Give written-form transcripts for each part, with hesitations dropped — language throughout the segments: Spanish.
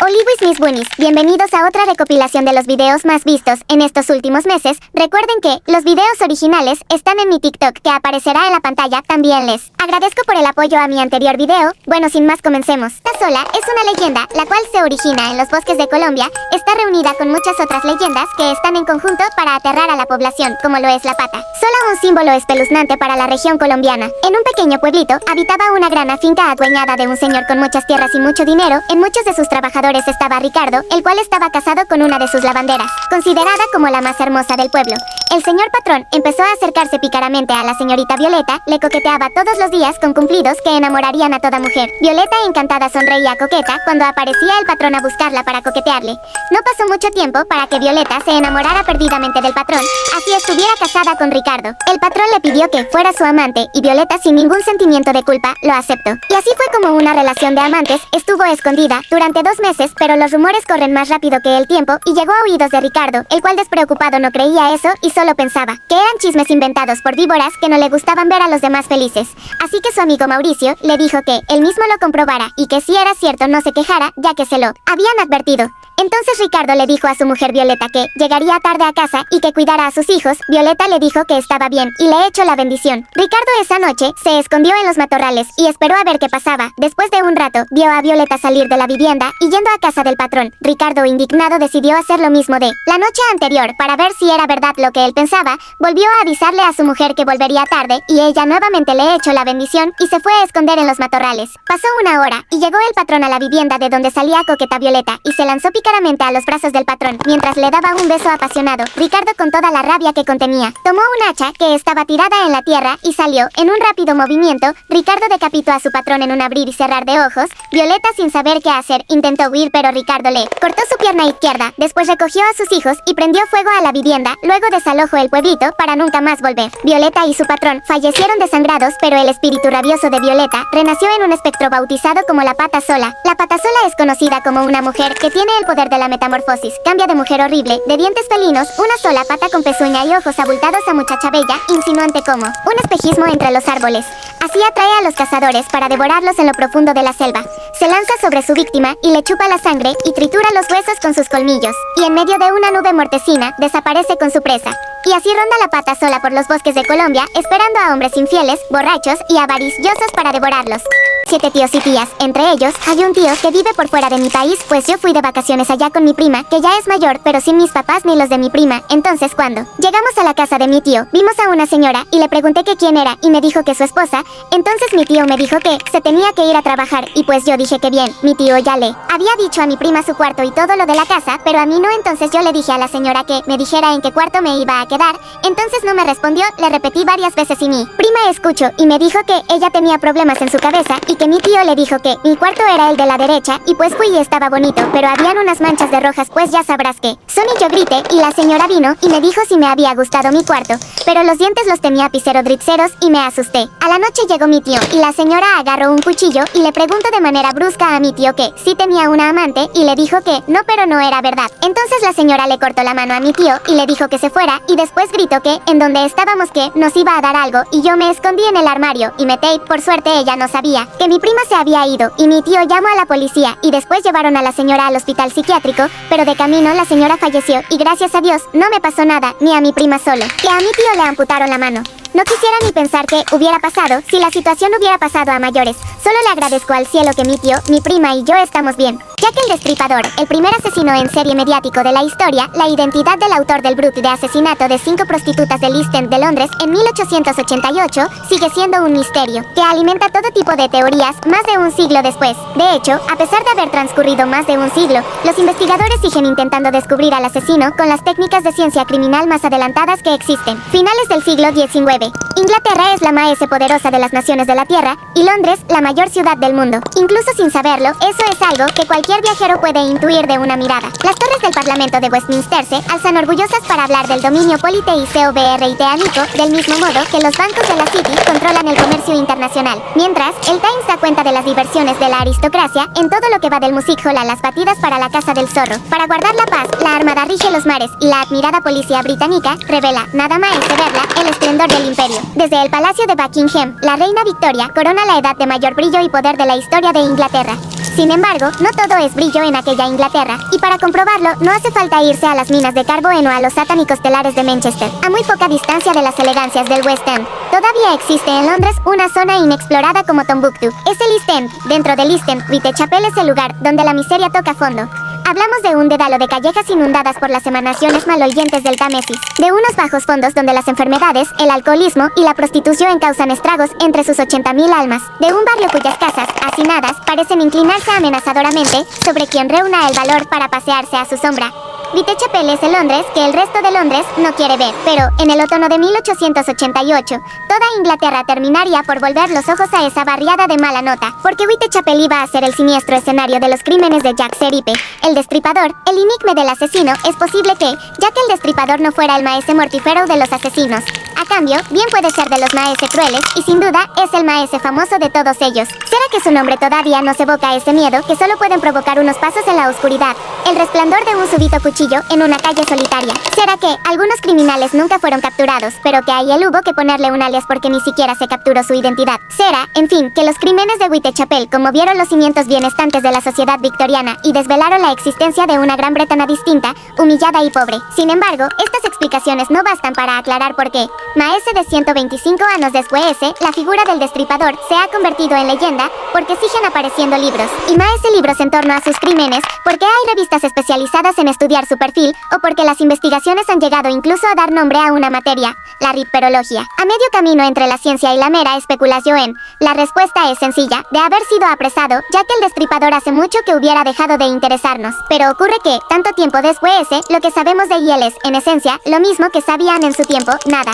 Oliwis mis Bunnies, bienvenidos a otra recopilación de los videos más vistos en estos últimos meses. Recuerden que los videos originales están en mi TikTok, que aparecerá en la pantalla. También les agradezco por el apoyo a mi anterior video. Bueno, sin más, comencemos. La Sola es una leyenda, la cual se origina en los bosques de Colombia. Está reunida con muchas otras leyendas que están en conjunto para aterrar a la población, como lo es la pata. Sola, un símbolo espeluznante para la región colombiana. En un pequeño pueblito habitaba una gran finca adueñada de un señor con muchas tierras y mucho dinero. En muchos de sus trabajadores estaba Ricardo, el cual estaba casado con una de sus lavanderas, considerada como la más hermosa del pueblo. El señor patrón empezó a acercarse pícaramente a la señorita Violeta, le coqueteaba todos los días con cumplidos que enamorarían a toda mujer. Violeta, encantada, sonreía coqueta cuando aparecía el patrón a buscarla para coquetearle. No pasó mucho tiempo para que Violeta se enamorara perdidamente del patrón, así estuviera casada con Ricardo. El patrón le pidió que fuera su amante y Violeta, sin ningún sentimiento de culpa, lo aceptó. Y así fue como una relación de amantes estuvo escondida durante 2 meses, pero los rumores corren más rápido que el tiempo y llegó a oídos de Ricardo, el cual despreocupado no creía eso y solo pensaba que eran chismes inventados por víboras que no le gustaban ver a los demás felices. Así que su amigo Mauricio le dijo que él mismo lo comprobara y que si era cierto no se quejara, ya que se lo habían advertido. Entonces Ricardo le dijo a su mujer Violeta que llegaría tarde a casa y que cuidara a sus hijos. Violeta le dijo que estaba bien y le echó la bendición. Ricardo esa noche se escondió en los matorrales y esperó a ver qué pasaba. Después de un rato, vio a Violeta salir de la vivienda y yendo a casa del patrón. Ricardo, indignado, decidió hacer lo mismo de la noche anterior para ver si era verdad lo que él pensaba. Volvió a avisarle a su mujer que volvería tarde y ella nuevamente le echó la bendición y se fue a esconder en los matorrales. Pasó una hora y llegó el patrón a la vivienda de donde salía coqueta Violeta y se lanzó pícaramente a los brazos del patrón mientras le daba un beso apasionado. Ricardo, con toda la rabia que contenía, tomó un hacha que estaba tirada en la tierra y salió. En un rápido movimiento, Ricardo decapitó a su patrón en un abrir y cerrar de ojos. Violeta, sin saber qué hacer, intentó huir, pero Ricardo le cortó su pierna izquierda. Después recogió a sus hijos y prendió fuego a la vivienda. Luego desalojó el pueblito para nunca más volver. Violeta y su patrón fallecieron desangrados, pero el espíritu rabioso de Violeta renació en un espectro bautizado como la Pata Sola. La Pata Sola es conocida como una mujer que tiene el poder de la metamorfosis. Cambia de mujer horrible, de dientes felinos, una sola pata con pezuña y ojos abultados, a muchacha bella, insinuante como un espejismo entre los árboles. Así atrae a los cazadores para devorarlos en lo profundo de la selva. Se lanza sobre su víctima y le chupa la sangre y tritura los huesos con sus colmillos. Y en medio de una nube mortecina, desaparece con su presa. Y así ronda la Pata Sola por los bosques de Colombia, esperando a hombres infieles, borrachos y avariciosos para devorarlos. 7 tíos y tías. Entre ellos, hay un tío que vive por fuera de mi país, pues yo fui de vacaciones allá con mi prima, que ya es mayor, pero sin mis papás ni los de mi prima. Entonces, cuando llegamos a la casa de mi tío, vimos a una señora y le pregunté que quién era y me dijo que su esposa. Entonces mi tío me dijo que se tenía que ir a trabajar y pues yo dije que bien. Mi tío ya le había dicho a mi prima su cuarto y todo lo de la casa, pero a mí no. Entonces yo le dije a la señora que me dijera en qué cuarto me iba a quedar. Entonces no me respondió, le repetí varias veces y mi prima escuchó y me dijo que ella tenía problemas en su cabeza y que mi tío le dijo que mi cuarto era el de la derecha y pues fui y estaba bonito, pero habían unas manchas de rojas, pues ya sabrás que son. Y yo grité y la señora vino y me dijo si me había gustado mi cuarto, pero los dientes los tenía piserodritzeros y me asusté. A la noche llegó mi tío y la señora agarró un cuchillo y le preguntó de manera brusca a mi tío que sí tenía una amante y le dijo que no, pero no era verdad. Entonces la señora le cortó la mano a mi tío y le dijo que se fuera y después gritó que en donde estábamos que nos iba a dar algo y yo me escondí en el armario y me tapé. Por suerte ella no sabía que mi prima se había ido y mi tío llamó a la policía y después llevaron a la señora al hospital psiquiátrico, pero de camino la señora falleció y gracias a Dios no me pasó nada, ni a mi prima solo, que a mi tío le amputaron la mano. No quisiera ni pensar qué hubiera pasado si la situación hubiera pasado a mayores. Solo le agradezco al cielo que mi tío, mi prima y yo estamos bien. Ya que el Destripador, el primer asesino en serie mediático de la historia, la identidad del autor del bruto de asesinato de 5 prostitutas del East End de Londres en 1888, sigue siendo un misterio, que alimenta todo tipo de teorías más de un siglo después. De hecho, a pesar de haber transcurrido más de un siglo, los investigadores siguen intentando descubrir al asesino con las técnicas de ciencia criminal más adelantadas que existen. Finales del siglo XIX. Inglaterra es la más poderosa de las naciones de la Tierra y Londres la mayor ciudad del mundo. Incluso sin saberlo, eso es algo que cualquier viajero puede intuir de una mirada. Las torres del Parlamento de Westminster se alzan orgullosas para hablar del dominio politeíseo británico, del mismo modo que los bancos de la City controlan el comercio internacional. Mientras, el Times da cuenta de las diversiones de la aristocracia en todo lo que va del music hall a las batidas para la Casa del Zorro. Para guardar la paz, la armada rige los mares y la admirada policía británica revela, nada más de verla, el esplendor del imperio. Desde el Palacio de Buckingham, la reina Victoria corona la edad de mayor brillo y poder de la historia de Inglaterra. Sin embargo, no todo es brillo en aquella Inglaterra, y para comprobarlo no hace falta irse a las minas de Carboen o a los satánicos telares de Manchester, a muy poca distancia de las elegancias del West End. Todavía existe en Londres una zona inexplorada como Tombuctú. Es el East End. Dentro del East End, Whitechapel es el lugar donde la miseria toca fondo. Hablamos de un dédalo de callejas inundadas por las emanaciones malolientes del Támesis, de unos bajos fondos donde las enfermedades, el alcoholismo y la prostitución causan estragos entre sus 80.000 almas, de un barrio cuyas casas, hacinadas, parecen inclinarse amenazadoramente sobre quien reúna el valor para pasearse a su sombra. Whitechapel es el Londres que el resto de Londres no quiere ver, pero en el otoño de 1888, toda Inglaterra terminaría por volver los ojos a esa barriada de mala nota, porque Whitechapel iba a ser el siniestro escenario de los crímenes de Jack Seripe, el destripador, el enigma del asesino. Es posible que, ya que el destripador no fuera el maese mortífero de los asesinos, a cambio, bien puede ser de los maese crueles, y sin duda, es el maese famoso de todos ellos. ¿Será que su nombre todavía nos evoca ese miedo que solo pueden provocar unos pasos en la oscuridad, el resplandor de un súbito cuchillo en una calle solitaria? ¿Será que algunos criminales nunca fueron capturados, pero que a él hubo que ponerle un alias porque ni siquiera se capturó su identidad? ¿Será, en fin, que los crímenes de Whitechapel conmovieron los cimientos bienestantes de la sociedad victoriana y desvelaron la existencia de una Gran Bretaña distinta, humillada y pobre? Sin embargo, estas explicaciones no bastan para aclarar por qué, maese de 125 años después, la figura del destripador se ha convertido en leyenda porque siguen apareciendo libros, y maese libros en torno a sus crímenes, porque hay revistas especializadas en estudiar su perfil, o porque las investigaciones han llegado incluso a dar nombre a una materia, la ripperología. A medio camino entre la ciencia y la mera especulación, la respuesta es sencilla, de haber sido apresado, ya que el destripador hace mucho que hubiera dejado de interesarnos. Pero ocurre que, tanto tiempo después, lo que sabemos de él es, en esencia, lo mismo que sabían en su tiempo, nada.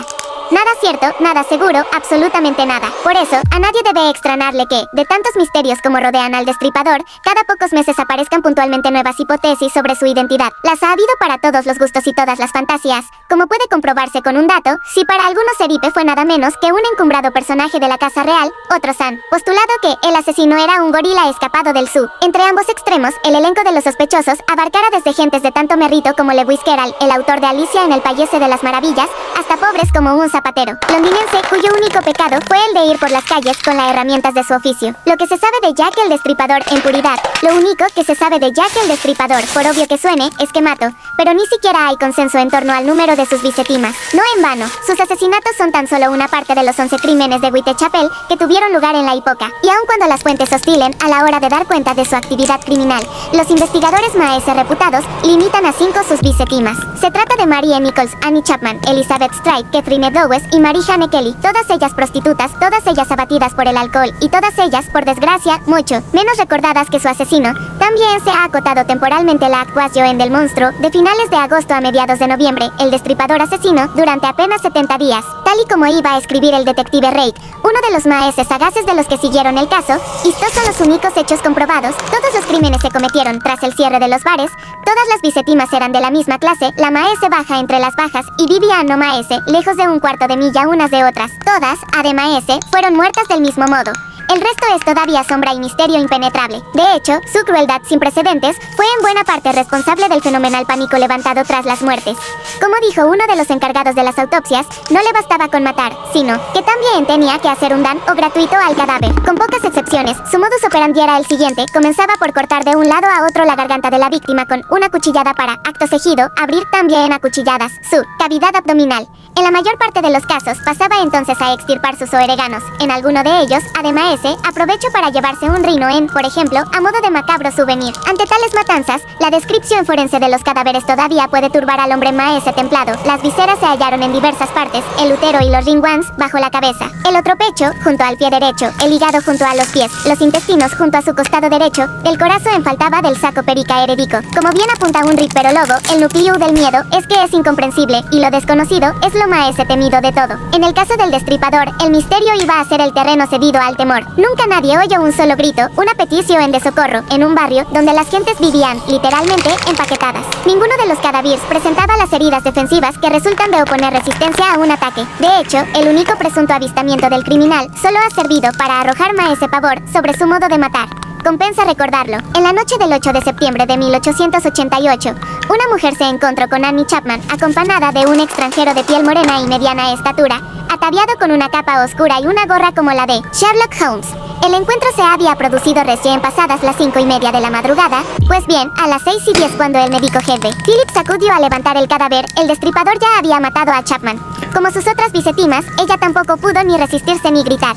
Nada cierto, nada seguro, absolutamente nada. Por eso, a nadie debe extrañarle que, de tantos misterios como rodean al destripador, cada pocos meses aparezcan puntualmente nuevas hipótesis sobre su identidad. Las ha habido para todos los gustos y todas las fantasías, como puede comprobarse con un dato. Si para algunos Seripe fue nada menos que un encumbrado personaje de la Casa Real, otros han postulado que el asesino era un gorila escapado del zoo. Entre ambos extremos, el elenco de los sospechosos abarcara desde gentes de tanto mérito como Lewis Carroll, el autor de Alicia en el País de las Maravillas, hasta pobres como un zapatero londinense cuyo único pecado fue el de ir por las calles con las herramientas de su oficio. Lo que se sabe de Jack el Destripador en puridad, lo único que se sabe de Jack el Destripador, por obvio que suene, es que mató, pero ni siquiera hay consenso en torno al número de sus victimas. No en vano, sus asesinatos son tan solo una parte de los 11 crímenes de Whitechapel que tuvieron lugar en la época, y aun cuando las fuentes oscilen a la hora de dar cuenta de su actividad criminal, los investigadores maese reputados limitan a 5 sus victimas. Se trata de Marie Nichols, Annie Chapman, Elizabeth Stride, Catherine Dowes y Mary Jane Kelly, todas ellas prostitutas, todas ellas abatidas por el alcohol, y todas ellas, por desgracia, mucho menos recordadas que su asesino. También se ha acotado temporalmente la actuación del monstruo, de finales de agosto a mediados de noviembre, el destripador asesino, durante apenas 70 días. Tal y como iba a escribir el detective Reid, uno de los maeses sagaces de los que siguieron el caso, estos son los únicos hechos comprobados. Todos los crímenes se cometieron tras el cierre de los bares, todas las victimas eran de la misma clase, la maese baja entre las bajas, y vivía no maese, lejos de un cuarto de milla unas de otras. Todas, además, fueron muertas del mismo modo. El resto es todavía sombra y misterio impenetrable. De hecho, su crueldad sin precedentes fue en buena parte responsable del fenomenal pánico levantado tras las muertes. Como dijo uno de los encargados de las autopsias, no le bastaba con matar, sino que también tenía que hacer un daño gratuito al cadáver. Con pocas excepciones, su modus operandi era el siguiente: comenzaba por cortar de un lado a otro la garganta de la víctima con una cuchillada para, acto seguido, abrir también a cuchilladas su cavidad abdominal. En la mayor parte de los casos, pasaba entonces a extirpar sus oreganos. En alguno de ellos, además, aprovechó para llevarse un rino por ejemplo, a modo de macabro souvenir. Ante tales matanzas, la descripción forense de los cadáveres todavía puede turbar al hombre maese templado. Las vísceras se hallaron en diversas partes, el útero y los ringuans bajo la cabeza, el otro pecho junto al pie derecho, el hígado junto a los pies, los intestinos junto a su costado derecho, el corazón faltaba del saco pericaérico. Como bien apunta un ripperologo, el núcleo del miedo es que es incomprensible, y lo desconocido es lo maese temido de todo. En el caso del destripador, el misterio iba a ser el terreno cedido al temor. Nunca nadie oyó un solo grito, una petición de socorro, en un barrio donde las gentes vivían, literalmente, empaquetadas. Ninguno de los cadáveres presentaba las heridas defensivas que resultan de oponer resistencia a un ataque. De hecho, el único presunto avistamiento del criminal solo ha servido para arrojar maese pavor sobre su modo de matar. Compensa recordarlo. En la noche del 8 de septiembre de 1888, una mujer se encontró con Annie Chapman, acompañada de un extranjero de piel morena y mediana estatura, a ataviado con una capa oscura y una gorra como la de Sherlock Holmes. El encuentro se había producido recién pasadas las 5:30 de la madrugada, pues bien, a las 6:10 cuando el médico jefe, Philip, sacudió a levantar el cadáver, el destripador ya había matado a Chapman. Como sus otras vicetimas, ella tampoco pudo ni resistirse ni gritar.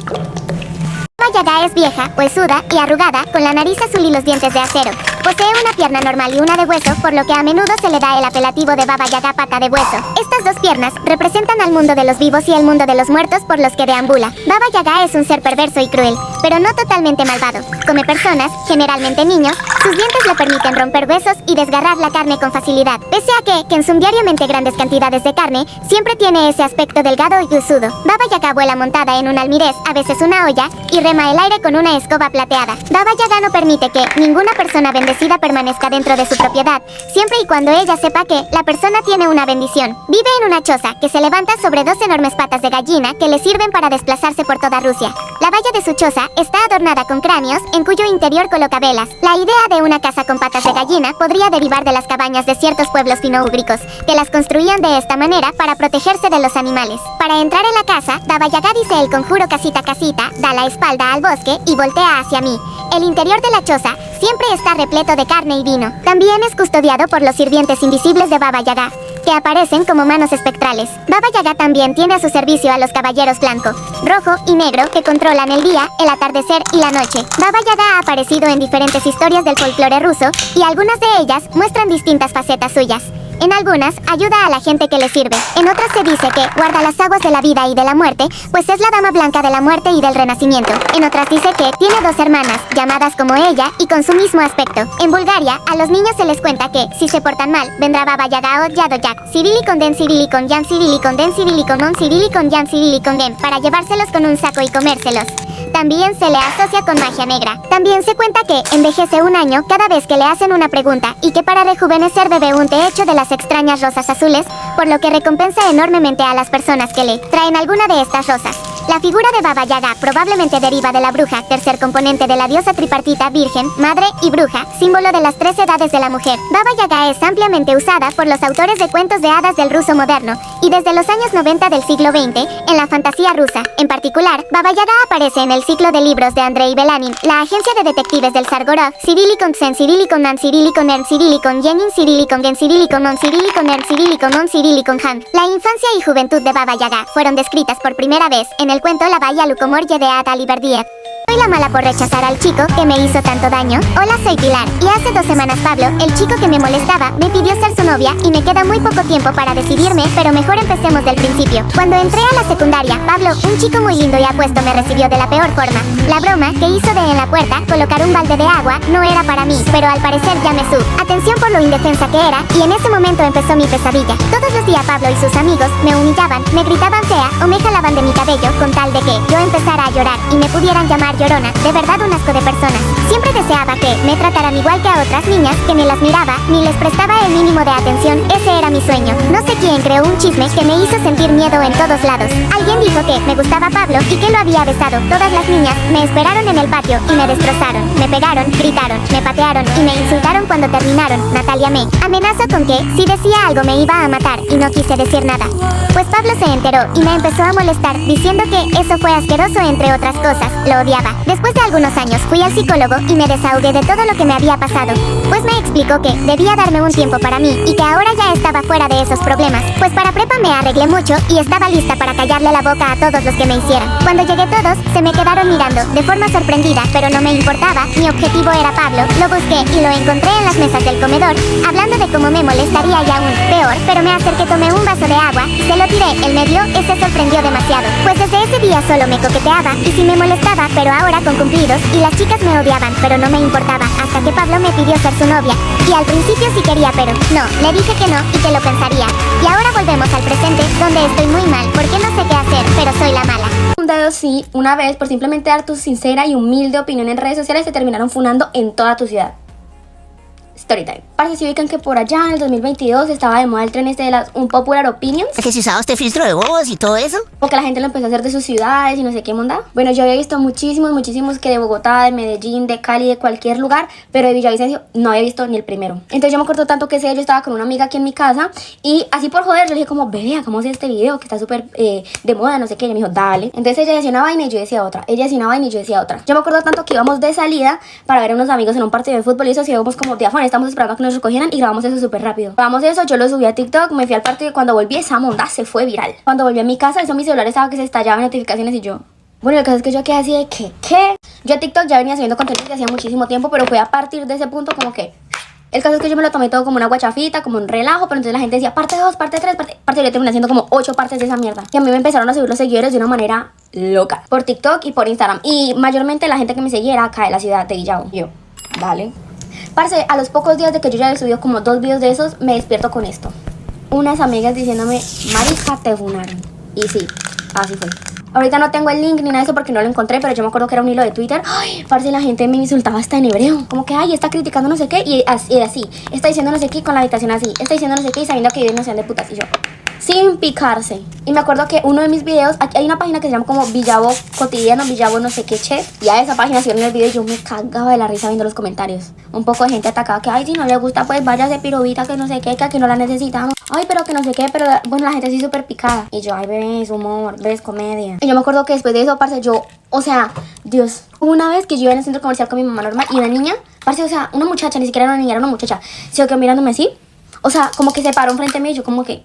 Baba Yaga es vieja, huesuda y arrugada, con la nariz azul y los dientes de acero. Posee una pierna normal y una de hueso, por lo que a menudo se le da el apelativo de Baba Yaga pata de hueso. Estas dos piernas representan al mundo de los vivos y el mundo de los muertos por los que deambula. Baba Yaga es un ser perverso y cruel, pero no totalmente malvado. Come personas, generalmente niños, sus dientes le permiten romper huesos y desgarrar la carne con facilidad. Pese a que consume diariamente grandes cantidades de carne, siempre tiene ese aspecto delgado y huesudo. Baba Yaga vuela montada en un almirez, a veces una olla, y rema el aire con una escoba plateada. Baba Yaga no permite que ninguna persona bendecida permanezca dentro de su propiedad, siempre y cuando ella sepa que la persona tiene una bendición. Vive en una choza que se levanta sobre dos enormes patas de gallina que le sirven para desplazarse por toda Rusia. La valla de su choza está adornada con cráneos, en cuyo interior coloca velas. La idea de una casa con patas de gallina podría derivar de las cabañas de ciertos pueblos finoúgricos, que las construían de esta manera para protegerse de los animales. Para entrar en la casa, Baba Yaga dice el conjuro casita casita, da la espalda al bosque y voltea hacia mí. El interior de la choza siempre está repleto de carne y vino. También es custodiado por los sirvientes invisibles de Baba Yaga, que aparecen como manos espectrales. Baba Yaga también tiene a su servicio a los caballeros blanco, rojo y negro que controlan el día, el atardecer y la noche. Baba Yaga ha aparecido en diferentes historias del folclore ruso y algunas de ellas muestran distintas facetas suyas. En algunas, ayuda a la gente que le sirve. En otras se dice que guarda las aguas de la vida y de la muerte, pues es la dama blanca de la muerte y del renacimiento. En otras dice que tiene dos hermanas, llamadas como ella y con su mismo aspecto. En Bulgaria, a los niños se les cuenta que, si se portan mal, vendrá Baba Yaga o Yadoyak, Cirilicon den Cirilicon Yam Cirilicon den Cirilicon on Cirilicon Yam Cirilicon den, para llevárselos con un saco y comérselos. También se le asocia con magia negra. También se cuenta que envejece un año cada vez que le hacen una pregunta y que para rejuvenecer bebe un té hecho de las extrañas rosas azules, por lo que recompensa enormemente a las personas que le traen alguna de estas rosas. La figura de Baba Yaga probablemente deriva de la bruja, tercer componente de la diosa tripartita virgen, madre y bruja, símbolo de las 3 edades de la mujer. Baba Yaga es ampliamente usada por los autores de cuentos de hadas del ruso moderno y desde los años 90 del siglo XX en la fantasía rusa. En particular, Baba Yaga aparece en el ciclo de libros de Andrei Belanin, la agencia de detectives del Sargorov, Cirilicon Tsen Cirilicon Nan Cirilicon Ern Cirilicon Yenin Cirilicon Gen Cirilicon On Cirilicon Ern Cirilicon On Cirilicon Han. La infancia y juventud de Baba Yaga fueron descritas por primera vez en el cuento La Baya Lukomorye de Ada Liberdiev. Soy la mala por rechazar al chico que me hizo tanto daño. Hola, soy Pilar, y hace 2 semanas Pablo, el chico que me molestaba, me pidió ser su novia y me queda muy poco tiempo para decidirme, pero mejor empecemos del principio. Cuando entré a la secundaria, Pablo, un chico muy lindo y apuesto, me recibió de la peor forma. La broma que hizo de en la puerta colocar un balde de agua no era para mí, pero al parecer ya me atención por lo indefensa que era, y en ese momento empezó mi pesadilla. Todos los días Pablo y sus amigos me humillaban, me gritaban fea o me jalaban de mi cabello con tal de que yo empezara a llorar y me pudieran llamar llorona. De verdad, un asco de personas. Siempre deseaba que me trataran igual que a otras niñas, que ni las miraba, ni les prestaba el mínimo de atención. Ese era mi sueño. No sé quién creó un chisme que me hizo sentir miedo en todos lados. Alguien dijo que me gustaba Pablo y que lo había besado. Todas las niñas me esperaron en el patio y me destrozaron. Me pegaron, gritaron, me patearon y me insultaron cuando terminaron. Natalia me amenazó con que si decía algo me iba a matar y no quise decir nada. Pues Pablo se enteró y me empezó a molestar diciendo que eso fue asqueroso, entre otras cosas. Lo odiaba. Después de algunos años fui al psicólogo y me desahogué de todo lo que me había pasado. Pues me explicó que debía darme un tiempo para mí y que ahora ya estaba fuera de esos problemas. Pues para prepa me arreglé mucho y estaba lista para callarle la boca a todos los que me hicieran. Cuando llegué todos se me quedaron mirando de forma sorprendida, pero no me importaba. Mi objetivo era Pablo. Lo busqué y lo encontré en las mesas del comedor, hablando de cómo me molestaría y aún peor, pero me acerqué, tomé un vaso de agua, se lo tiré, él me dio, se sorprendió demasiado. Pues desde ese día solo me coqueteaba y sí me molestaba, pero ahora con cumplidos, y las chicas me odiaban, pero no me importaba, hasta que Pablo me pidió ser su novia. Y al principio sí quería, pero no, le dije que no y que lo pensaría. Y ahora volvemos al presente, donde estoy muy mal, porque no sé qué hacer, pero soy la mala. Un dedo sí, una vez, por simplemente dar tu sincera y humilde opinión en redes sociales, te terminaron funando en toda tu ciudad. Storytime. Parce, si ubican que por allá en el 2022 estaba de moda el tren este de las Unpopular Opinions. ¿Es que se usaba este filtro de voz y todo eso? Porque la gente lo empezó a hacer de sus ciudades y no sé qué monda. Bueno, yo había visto muchísimos que de Bogotá, de Medellín, de Cali, de cualquier lugar, pero de Villavicencio no había visto ni el primero. Entonces yo me acuerdo tanto que ese día yo estaba con una amiga aquí en mi casa y así por joder yo le dije como, bebé, hagamos este video que está súper de moda, no sé qué. Y ella me dijo, dale. Entonces ella decía una vaina y yo decía otra. Ella decía una vaina y yo decía otra. Yo me acuerdo tanto que íbamos de salida para ver a unos amigos en un partido de fútbol y eso, y íbamos como de afán, estamos esperando a que nos recogieran y grabamos eso súper rápido. Grabamos eso, yo lo subí a TikTok, me fui al partido y cuando volví esa monda se fue viral. Cuando volví a mi casa, eso mi celular estaba que se estallaba en notificaciones y yo... Bueno, el caso es que yo quedé así de que, ¿qué? Yo a TikTok ya venía subiendo contenido que hacía muchísimo tiempo, pero fue a partir de ese punto como que... El caso es que yo me lo tomé todo como una guachafita, como un relajo, pero entonces la gente decía parte 2, parte 3, parte... Yo terminé haciendo como 8 partes de esa mierda. Y a mí me empezaron a subir los seguidores de una manera loca. Por TikTok y por Instagram. Y mayormente la gente que me seguía era acá de la ciudad de Villavo. Y yo, vale. Parce, a los pocos días de que yo ya había subido como 2 videos de esos, me despierto con esto. Unas amigas diciéndome, marica, te funaron. Y sí, así fue. Ahorita no tengo el link ni nada de eso porque no lo encontré, pero yo me acuerdo que era un hilo de Twitter. Ay, parce, la gente me insultaba hasta en hebreo. Como que, ay, está criticando no sé qué y así. Está diciendo no sé qué con la habitación así. Está diciendo no sé qué y sabiendo que viven no sean de putas. Y yo, sin picarse. Y me acuerdo que uno de mis videos, aquí hay una página que se llama como Villavo Cotidiano, Villavo no sé qué chef. Y a esa página subieron el video y yo me cagaba de la risa viendo los comentarios. Un poco de gente atacada que, ay, si no le gusta, pues váyase pirobita, que no sé qué, que aquí no la necesitamos. Ay, pero que no sé qué, pero bueno, la gente así súper picada. Y yo, ay, bebé, es humor, ves, comedia. Y yo me acuerdo que después de eso, parce, yo, o sea, Dios. Hubo una vez que yo iba en el centro comercial con mi mamá normal y una niña, parce, o sea, una muchacha, ni siquiera era una niña, era una muchacha, se quedó mirándome así. O sea, como que se paró enfrente de mí y yo como que...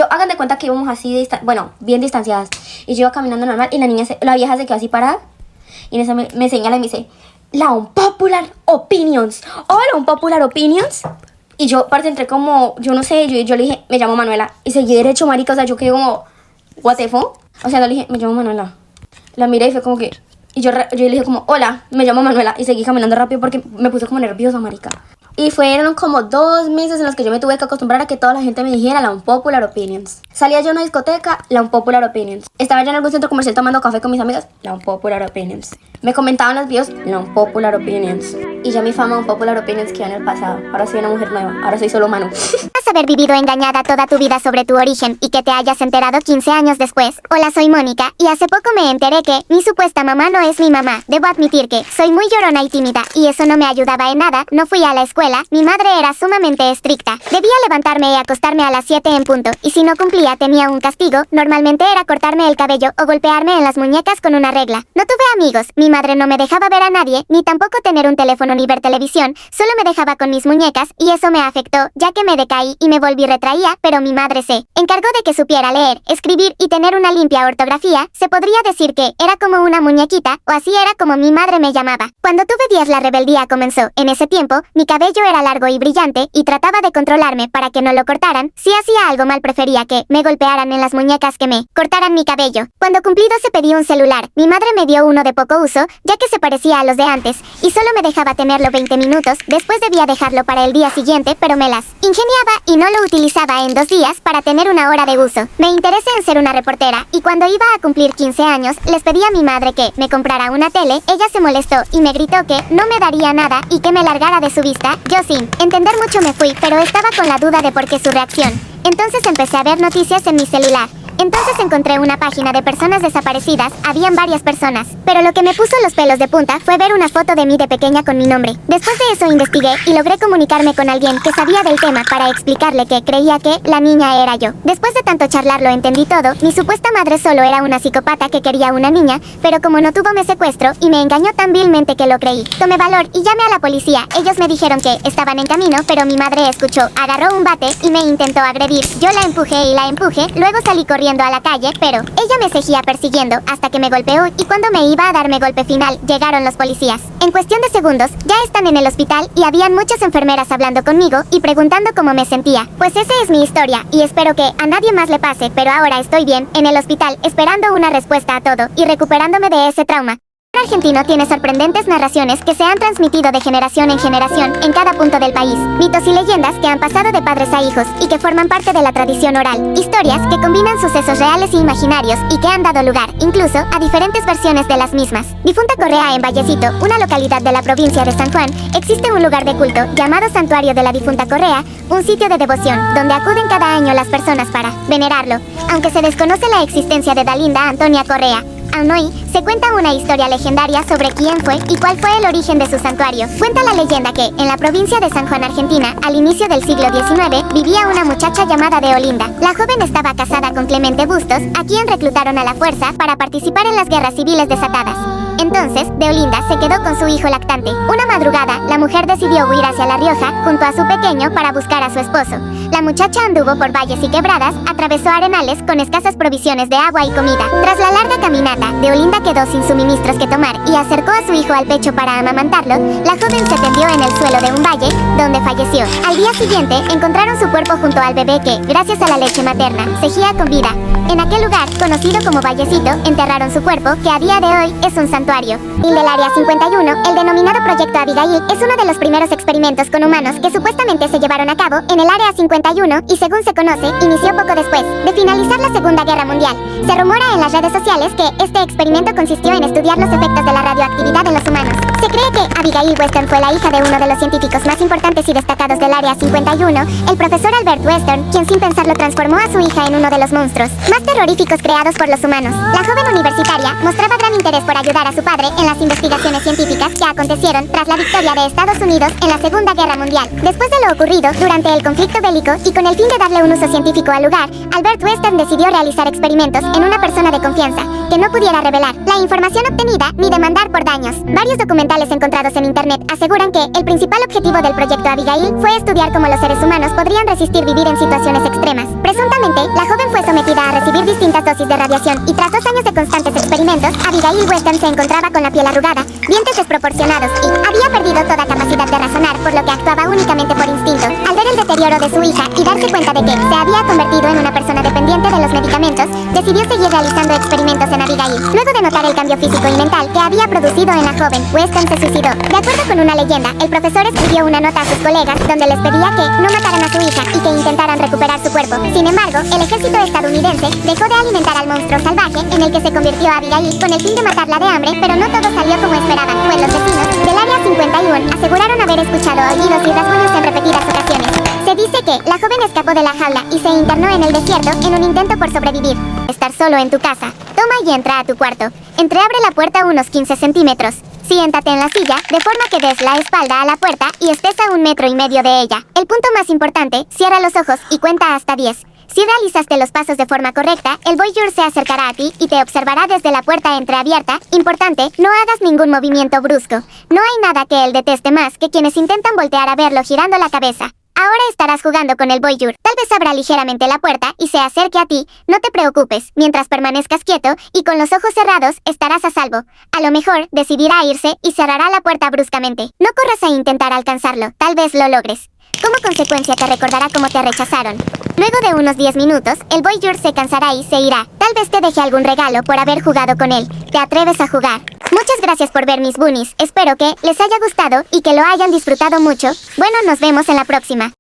hagan de cuenta que íbamos así, bueno, bien distanciadas. Y yo iba caminando normal y la vieja se quedó así parada. Y en eso me señala y me dice, la Unpopular Opinions. Hola, Unpopular Opinions. Y yo, parce, entré como, yo no sé, yo le dije, me llamo Manuela. Y seguí derecho, marica, o sea, yo quedé como, what the fuck. O sea, no le dije, me llamo Manuela. La miré y fue como que, y yo le dije como, hola, me llamo Manuela. Y seguí caminando rápido porque me puse como nerviosa, marica. Y fueron como 2 meses en los que yo me tuve que acostumbrar a que toda la gente me dijera la Unpopular Opinions. Salía yo a una discoteca, la Unpopular Opinions. Estaba yo en algún centro comercial tomando café con mis amigas, la Unpopular Opinions. Me comentaban los videos, la Unpopular Opinions. Y ya mi fama Unpopular Opinions quedó en el pasado. Ahora soy una mujer nueva, ahora soy solo Manu. Has haber vivido engañada toda tu vida sobre tu origen y que te hayas enterado 15 años después. Hola, soy Mónica y hace poco me enteré que mi supuesta mamá no es mi mamá. Debo admitir que soy muy llorona y tímida y eso no me ayudaba en nada. No fui a la escuela, mi madre era sumamente estricta. Debía levantarme y acostarme a las 7 en punto y si no cumplía tenía un castigo. Normalmente era cortarme el cabello o golpearme en las muñecas con una regla. No tuve amigos, mi madre no me dejaba ver a nadie, ni tampoco tener un teléfono ni ver televisión. Solo me dejaba con mis muñecas y eso me afectó, ya que me decaí y me volví retraía, pero mi madre se encargó de que supiera leer, escribir y tener una limpia ortografía. Se podría decir que era como una muñequita, o así era como mi madre me llamaba. Cuando tuve 10 la rebeldía comenzó. En ese tiempo, mi cabello era largo y brillante y trataba de controlarme para que no lo cortaran. Si hacía algo mal prefería que me golpearan en las muñecas que me cortaran mi cabello. Cuando cumplí 12 pedí un celular. Mi madre me dio uno de poco uso, ya que se parecía a los de antes, y solo me dejaba tenerlo 20 minutos, después debía dejarlo para el día siguiente, pero me las ingeniaba y no lo utilizaba en 2 días para tener una hora de uso. Me interesé en ser una reportera, y cuando iba a cumplir 15 años, les pedí a mi madre que me comprara una tele. Ella se molestó y me gritó que no me daría nada y que me largara de su vista. Yo sin entender mucho me fui, pero estaba con la duda de por qué su reacción. Entonces empecé a ver noticias en mi celular. Entonces encontré una página de personas desaparecidas, habían varias personas, pero lo que me puso los pelos de punta fue ver una foto de mí de pequeña con mi nombre. Después de eso investigué y logré comunicarme con alguien que sabía del tema para explicarle que creía que la niña era yo. Después de tanto charlarlo entendí todo, mi supuesta madre solo era una psicópata que quería una niña, pero como no tuvo me secuestro y me engañó tan vilmente que lo creí. Tomé valor y llamé a la policía. Ellos me dijeron que estaban en camino, pero mi madre escuchó, agarró un bate y me intentó agredir. Yo la empujé y la empujé, luego salí corriendo a la calle, pero ella me seguía persiguiendo hasta que me golpeó y cuando me iba a darme golpe final, llegaron los policías. En cuestión de segundos, ya están en el hospital y habían muchas enfermeras hablando conmigo y preguntando cómo me sentía. Pues esa es mi historia y espero que a nadie más le pase, pero ahora estoy bien, en el hospital, esperando una respuesta a todo y recuperándome de ese trauma. Argentino tiene sorprendentes narraciones que se han transmitido de generación en generación en cada punto del país. Mitos y leyendas que han pasado de padres a hijos y que forman parte de la tradición oral. Historias que combinan sucesos reales e imaginarios y que han dado lugar, incluso, a diferentes versiones de las mismas. Difunta Correa en Vallecito, una localidad de la provincia de San Juan, existe un lugar de culto llamado Santuario de la Difunta Correa, un sitio de devoción donde acuden cada año las personas para venerarlo, aunque se desconoce la existencia de Dalinda Antonia Correa. Aún hoy, se cuenta una historia legendaria sobre quién fue y cuál fue el origen de su santuario. Cuenta la leyenda que, en la provincia de San Juan, Argentina, al inicio del siglo XIX, vivía una muchacha llamada Deolinda. La joven estaba casada con Clemente Bustos, a quien reclutaron a la fuerza para participar en las guerras civiles desatadas. Entonces, Deolinda se quedó con su hijo lactante. Una madrugada, la mujer decidió huir hacia La Rioja junto a su pequeño para buscar a su esposo. La muchacha anduvo por valles y quebradas, atravesó arenales con escasas provisiones de agua y comida. Tras la larga caminata, Deolinda quedó sin suministros que tomar y acercó a su hijo al pecho para amamantarlo. La joven se tendió en el suelo de un valle, donde falleció. Al día siguiente, encontraron su cuerpo junto al bebé que, gracias a la leche materna, seguía con vida. En aquel lugar, conocido como Vallecito, enterraron su cuerpo, que a día de hoy es un santuario. Y del Área 51, el denominado Proyecto Abigail, es uno de los primeros experimentos con humanos que supuestamente se llevaron a cabo en el Área 51 y, según se conoce, inició poco después de finalizar la Segunda Guerra Mundial. Se rumora en las redes sociales que este experimento consistió en estudiar los efectos de la radioactividad en los humanos. Se cree que Abigail Western fue la hija de uno de los científicos más importantes y destacados del Área 51, el profesor Albert Western, quien sin pensarlo transformó a su hija en uno de los monstruos más terroríficos creados por los humanos. La joven universitaria mostraba gran interés por ayudar a su padre en las investigaciones científicas que acontecieron tras la victoria de Estados Unidos en la Segunda Guerra Mundial. Después de lo ocurrido durante el conflicto bélico y con el fin de darle un uso científico al lugar, Albert Western decidió realizar experimentos en una persona de confianza que no pudiera revelar la información obtenida ni demandar por daños. Varios documentales encontrados en internet aseguran que el principal objetivo del proyecto Abigail fue estudiar cómo los seres humanos podrían resistir vivir en situaciones extremas. Presuntamente, la joven fue sometida a recibir distintas dosis de radiación y tras 2 años de constantes experimentos, Abigail Western se encontraba con la piel arrugada, dientes desproporcionados y había perdido toda capacidad de razonar, por lo que actuaba únicamente por instinto. Al ver el deterioro de su hija y darse cuenta de que se había convertido en una persona dependiente de los medicamentos, decidió seguir realizando experimentos en Abigail. Luego de notar el cambio físico y mental que había producido en la joven, Western se suicidó. De acuerdo con una leyenda, el profesor escribió una nota a sus colegas donde les pedía que no mataran a su hija y que intentaran recuperar su cuerpo. Sin embargo, el ejército estadounidense dejó de alimentar al monstruo salvaje en el que se convirtió Abigail con el fin de matarla de hambre, pero no todo salió como esperaban, pues los vecinos del Área 51 aseguraron haber escuchado aullidos y rasguños en repetidas ocasiones. Se dice que la joven escapó de la jaula y se internó en el desierto en un intento por sobrevivir. Estar solo en tu casa. Toma y entra a tu cuarto. Entreabre la puerta unos 15 centímetros. Siéntate en la silla, de forma que des la espalda a la puerta y estés a 1,5 metros de ella. El punto más importante, cierra los ojos y cuenta hasta 10. Si realizaste los pasos de forma correcta, el voyeur se acercará a ti y te observará desde la puerta entreabierta. Importante, no hagas ningún movimiento brusco. No hay nada que él deteste más que quienes intentan voltear a verlo girando la cabeza. Ahora estarás jugando con el voyeur. Tal vez abra ligeramente la puerta y se acerque a ti. No te preocupes. Mientras permanezcas quieto y con los ojos cerrados, estarás a salvo. A lo mejor, decidirá irse y cerrará la puerta bruscamente. No corras a intentar alcanzarlo. Tal vez lo logres. Como consecuencia te recordará cómo te rechazaron. Luego de unos 10 minutos, el voyeur se cansará y se irá. Tal vez te deje algún regalo por haber jugado con él. ¿Te atreves a jugar? Muchas gracias por ver mis bunnies. Espero que les haya gustado y que lo hayan disfrutado mucho. Bueno, nos vemos en la próxima.